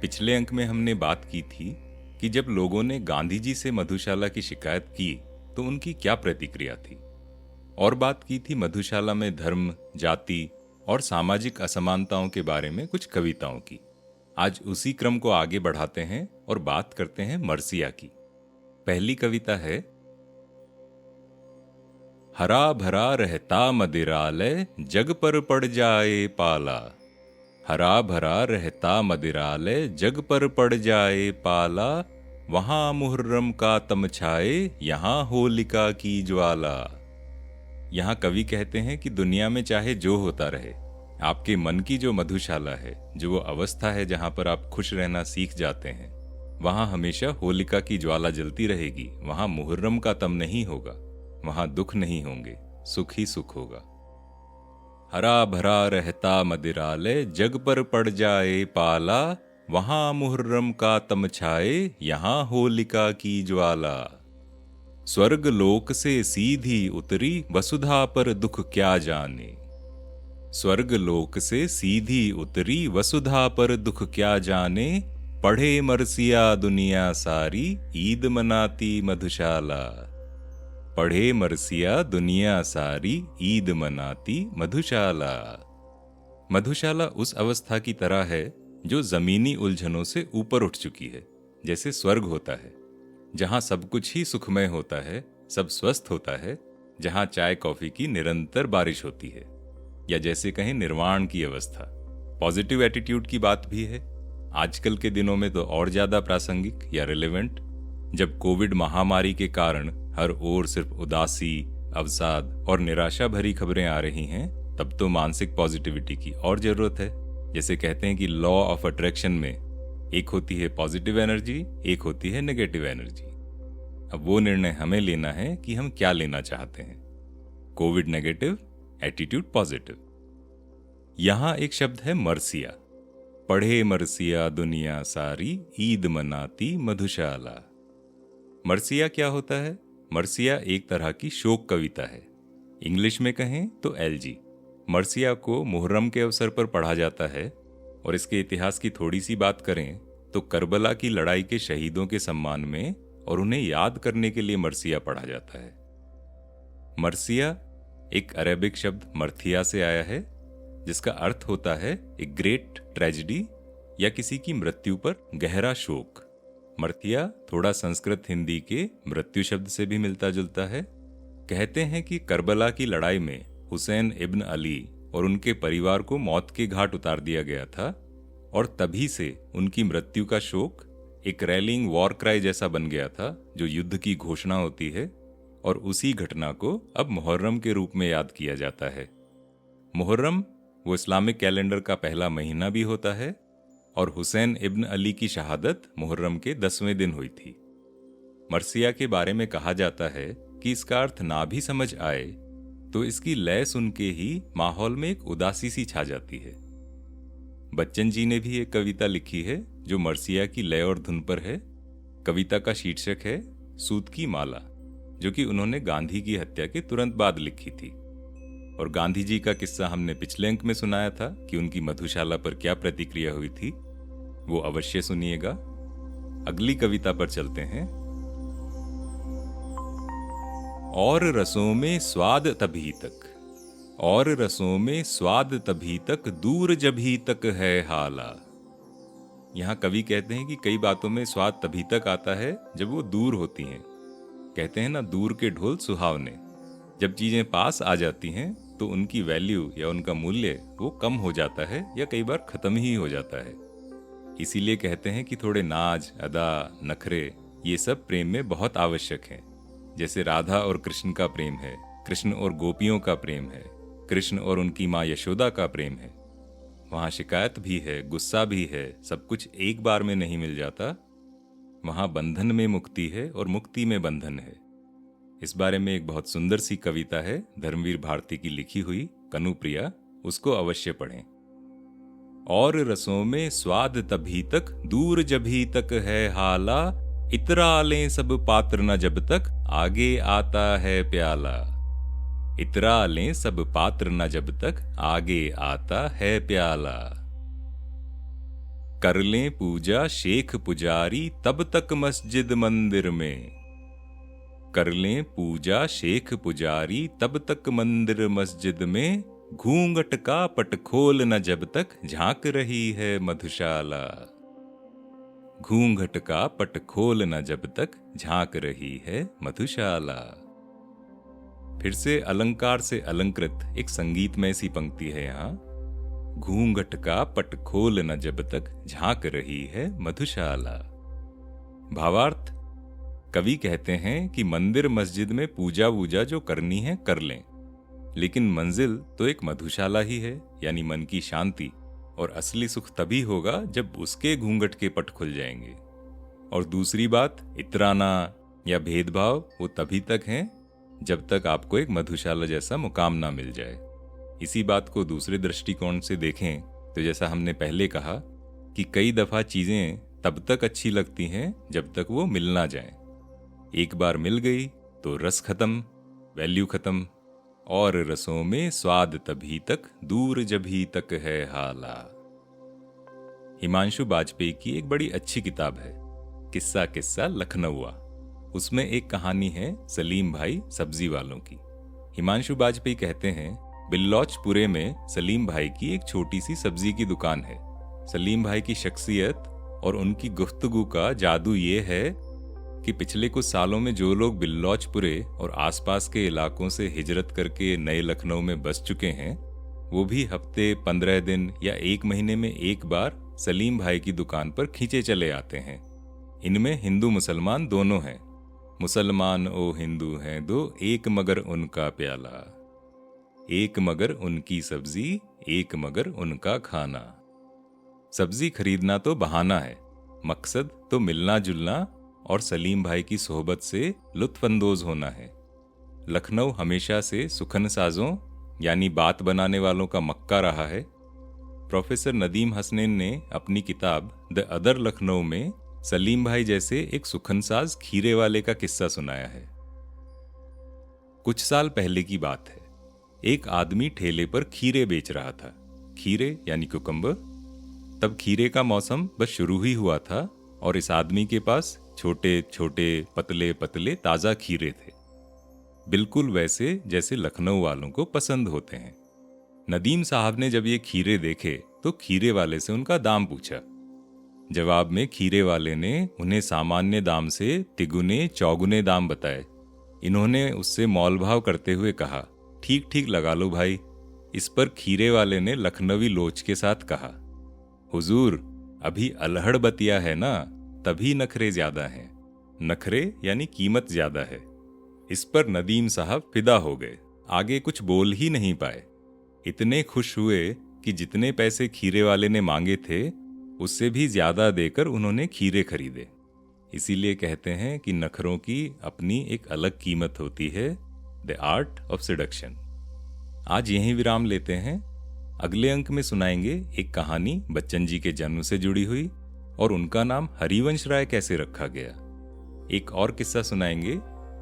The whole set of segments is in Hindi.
पिछले अंक में हमने बात की थी कि जब लोगों ने गांधी जी से मधुशाला की शिकायत की तो उनकी क्या प्रतिक्रिया थी। और बात की थी मधुशाला में धर्म, जाति और सामाजिक असमानताओं के बारे में कुछ कविताओं की। आज उसी क्रम को आगे बढ़ाते हैं और बात करते हैं मरसिया की। पहली कविता है, हरा भरा रहता मदिरालय जग पर पड़ जाए पाला। हरा भरा रहता मदिरालय जग पर पड़ जाए पाला। वहां मुहर्रम का तमछाए, यहाँ होलिका की ज्वाला। यहाँ कवि कहते हैं कि दुनिया में चाहे जो होता रहे, आपके मन की जो मधुशाला है, जो वो अवस्था है जहां पर आप खुश रहना सीख जाते हैं, वहां हमेशा होलिका की ज्वाला जलती रहेगी। वहां मुहर्रम का तम नहीं होगा, वहां दुख नहीं होंगे, सुख ही सुख होगा। हरा भरा रहता मदिरालय जग पर पड़ जाए पाला। वहां मुहर्रम का तमछाए, यहाँ होलिका की ज्वाला। स्वर्ग लोक से सीधी उतरी वसुधा पर दुख क्या जाने। स्वर्ग लोक से सीधी उतरी वसुधा पर दुख क्या जाने। पढ़े मरसिया दुनिया सारी, ईद मनाती मधुशाला। पढ़े मरसिया दुनिया सारी, ईद मनाती मधुशाला। मधुशाला उस अवस्था की तरह है जो जमीनी उलझनों से ऊपर उठ चुकी है। जैसे स्वर्ग होता है, जहां सब कुछ ही सुखमय होता है, सब स्वस्थ होता है, जहां चाय कॉफी की निरंतर बारिश होती है, या जैसे कहें निर्वाण की अवस्था। पॉजिटिव एटीट्यूड की बात भी है, आजकल के दिनों में तो और ज्यादा प्रासंगिक या रिलेवेंट। जब कोविड महामारी के कारण हर ओर सिर्फ उदासी, अवसाद और निराशा भरी खबरें आ रही हैं, तब तो मानसिक पॉजिटिविटी की और जरूरत है। जैसे कहते हैं कि लॉ ऑफ अट्रैक्शन में एक होती है पॉजिटिव एनर्जी, एक होती है नेगेटिव एनर्जी। अब वो निर्णय हमें लेना है कि हम क्या लेना चाहते हैं, कोविड नेगेटिव, एटीट्यूड पॉजिटिव। यहां एक शब्द है मरसिया। पढ़े मरसिया दुनिया सारी, ईद मनाती मधुशाला। मरसिया क्या होता है? मरसिया एक तरह की शोक कविता है। इंग्लिश में कहें तो एलजी। मरसिया को मुहर्रम के अवसर पर पढ़ा जाता है, और इसके इतिहास की थोड़ी सी बात करें तो करबला की लड़ाई के शहीदों के सम्मान में और उन्हें याद करने के लिए मरसिया पढ़ा जाता है। मरसिया एक अरेबिक शब्द मर्थिया से आया है, जिसका अर्थ होता है एक ग्रेट ट्रेजेडी या किसी की मृत्यु पर गहरा शोक। मर्थिया थोड़ा संस्कृत हिंदी के मृत्यु शब्द से भी मिलता जुलता है। कहते हैं कि करबला की लड़ाई में हुसैन इब्न अली और उनके परिवार को मौत के घाट उतार दिया गया था, और तभी से उनकी मृत्यु का शोक एक रैलिंग वॉर क्राई जैसा बन गया था, जो युद्ध की घोषणा होती है, और उसी घटना को अब मुहर्रम के रूप में याद किया जाता है। मुहर्रम वो इस्लामिक कैलेंडर का पहला महीना भी होता है, और हुसैन इब्न अली की शहादत मुहर्रम के 10वें दिन हुई थी। मरसिया के बारे में कहा जाता है कि इसका अर्थ ना भी समझ आए तो इसकी लय सुन के ही माहौल में एक उदासी सी छा जाती है। बच्चन जी ने भी एक कविता लिखी है जो मरसिया की लय और धुन पर है। कविता का शीर्षक है सूत की माला, जो कि उन्होंने गांधी की हत्या के तुरंत बाद लिखी थी। और गांधी जी का किस्सा हमने पिछले अंक में सुनाया था कि उनकी मधुशाला पर क्या प्रतिक्रिया हुई थी, वो अवश्य सुनिएगा। अगली कविता पर चलते हैं। और रसों में स्वाद तभी तक, और रसों में स्वाद तभी तक, दूर जभी तक है हाला। यहां कवि कहते हैं कि कई बातों में स्वाद तभी तक आता है जब वो दूर होती हैं। कहते हैं ना, दूर के ढोल सुहावने। जब चीजें पास आ जाती हैं तो उनकी वैल्यू या उनका मूल्य वो कम हो जाता है, या कई बार खत्म ही हो जाता है। इसीलिए कहते हैं कि थोड़े नाज, अदा, नखरे, ये सब प्रेम में बहुत आवश्यक हैं। जैसे राधा और कृष्ण का प्रेम है, कृष्ण और गोपियों का प्रेम है, कृष्ण और उनकी माँ यशोदा का प्रेम है। वहां शिकायत भी है, गुस्सा भी है, सब कुछ एक बार में नहीं मिल जाता। वहां बंधन में मुक्ति है और मुक्ति में बंधन है। इस बारे में एक बहुत सुंदर सी कविता है धर्मवीर भारती की लिखी हुई, कनुप्रिया, उसको अवश्य पढ़ें। और रसों में स्वाद तभी तक, दूर जभी तक है हाला। इतरा लें सब पात्र न जब तक, आगे आता है प्याला। इतरा लें सब पात्र न जब तक, आगे आता है प्याला। कर लें पूजा शेख पुजारी तब तक मस्जिद मंदिर में। कर लें पूजा शेख पुजारी तब तक मंदिर मस्जिद में, घूंघट का पट खोल न जब तक झांक रही है मधुशाला। घूंघट का पट खोल न जब तक झांक रही है मधुशाला। फिर से अलंकार से अलंकृत एक संगीतमय सी पंक्ति है यहाँ। घूंघट का पट खोल न जब तक झांक रही है मधुशाला। भावार्थ, कवि कहते हैं कि मंदिर मस्जिद में पूजा वूजा जो करनी है कर लें, लेकिन मंजिल तो एक मधुशाला ही है, यानी मन की शांति, और असली सुख तभी होगा जब उसके घूंघट के पट खुल जाएंगे। और दूसरी बात, इतराना या भेदभाव वो तभी तक हैं जब तक आपको एक मधुशाला जैसा मुकाम ना मिल जाए। इसी बात को दूसरे दृष्टिकोण से देखें तो जैसा हमने पहले कहा कि कई दफा चीजें तब तक अच्छी लगती हैं जब तक वो मिल ना जाए। एक बार मिल गई तो रस खत्म, वैल्यू खत्म, और रसों में स्वाद तभी तक, दूर जभी तक है हाला। हिमांशु वाजपेयी की एक बड़ी अच्छी किताब है, किस्सा किस्सा लखनऊआ। उसमें एक कहानी है सलीम भाई सब्जी वालों की। हिमांशु वाजपेयी कहते हैं, बिल्लौचपुरे में सलीम भाई की एक छोटी सी सब्जी की दुकान है। सलीम भाई की शख्सियत और उनकी गुफ्तगू का जादू ये है कि पिछले कुछ सालों में जो लोग बिल्लौचपुरे और आसपास के इलाकों से हिजरत करके नए लखनऊ में बस चुके हैं, वो भी हफ्ते 15 दिन या एक महीने में एक बार सलीम भाई की दुकान पर खींचे चले आते हैं। इनमें हिंदू मुसलमान दोनों हैं। मुसलमान ओ हिंदू हैं दो, एक मगर उनका प्याला, एक मगर उनकी सब्जी, एक मगर उनका खाना। सब्जी खरीदना तो बहाना है, मकसद तो मिलना जुलना और सलीम भाई की सोहबत से लुत्फअंदोज होना है। लखनऊ हमेशा से सुखन साजों यानी बात बनाने वालों का मक्का रहा है। प्रोफेसर नदीम हसनैन ने अपनी किताब द अदर लखनऊ में सलीम भाई जैसे एक सुखनसाज खीरे वाले का किस्सा सुनाया है। कुछ साल पहले की बात है। एक आदमी ठेले पर खीरे बेच रहा था। खीरे यानी कुकम्बर। तब खीरे का मौसम बस शुरू ही हुआ था और इस आदमी के पास छोटे छोटे पतले पतले ताजा खीरे थे, बिल्कुल वैसे जैसे लखनऊ वालों को पसंद होते हैं। नदीम साहब ने जब ये खीरे देखे तो खीरे वाले से उनका दाम पूछा। जवाब में खीरे वाले ने उन्हें सामान्य दाम से तिगुने चौगुने दाम बताए। इन्होंने उससे मोल भाव करते हुए कहा, ठीक ठीक लगा लो भाई। इस पर खीरे वाले ने लखनवी लोच के साथ कहा, हुजूर अभी अल्हड़ बतिया है ना, तभी नखरे ज्यादा हैं। नखरे यानी कीमत ज्यादा है। इस पर नदीम साहब फिदा हो गए, आगे कुछ बोल ही नहीं पाए। इतने खुश हुए कि जितने पैसे खीरे वाले ने मांगे थे उससे भी ज्यादा देकर उन्होंने खीरे खरीदे। इसीलिए कहते हैं कि नखरों की अपनी एक अलग कीमत होती है, द आर्ट ऑफ सेडक्शन। आज यहीं विराम लेते हैं। अगले अंक में सुनाएंगे एक कहानी बच्चन जी के जन्म से जुड़ी हुई और उनका नाम हरिवंश राय कैसे रखा गया। एक और किस्सा सुनाएंगे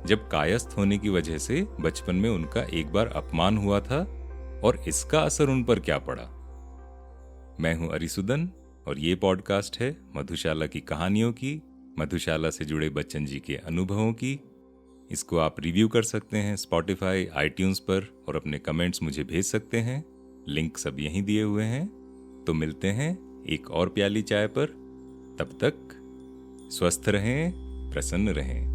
जब कायस्थ होने की वजह से बचपन में उनका एक बार अपमान हुआ था और इसका असर उन पर क्या पड़ा। मैं हूं अरिसुदन और ये पॉडकास्ट है मधुशाला की कहानियों की, मधुशाला से जुड़े बच्चन जी के अनुभवों की। इसको आप रिव्यू कर सकते हैं स्पॉटिफाई, आईट्यून्स पर और अपने कमेंट्स मुझे भेज सकते हैं। लिंक सब यहीं दिए हुए हैं। तो मिलते हैं एक और प्याली चाय पर। तब तक स्वस्थ रहें, प्रसन्न रहें।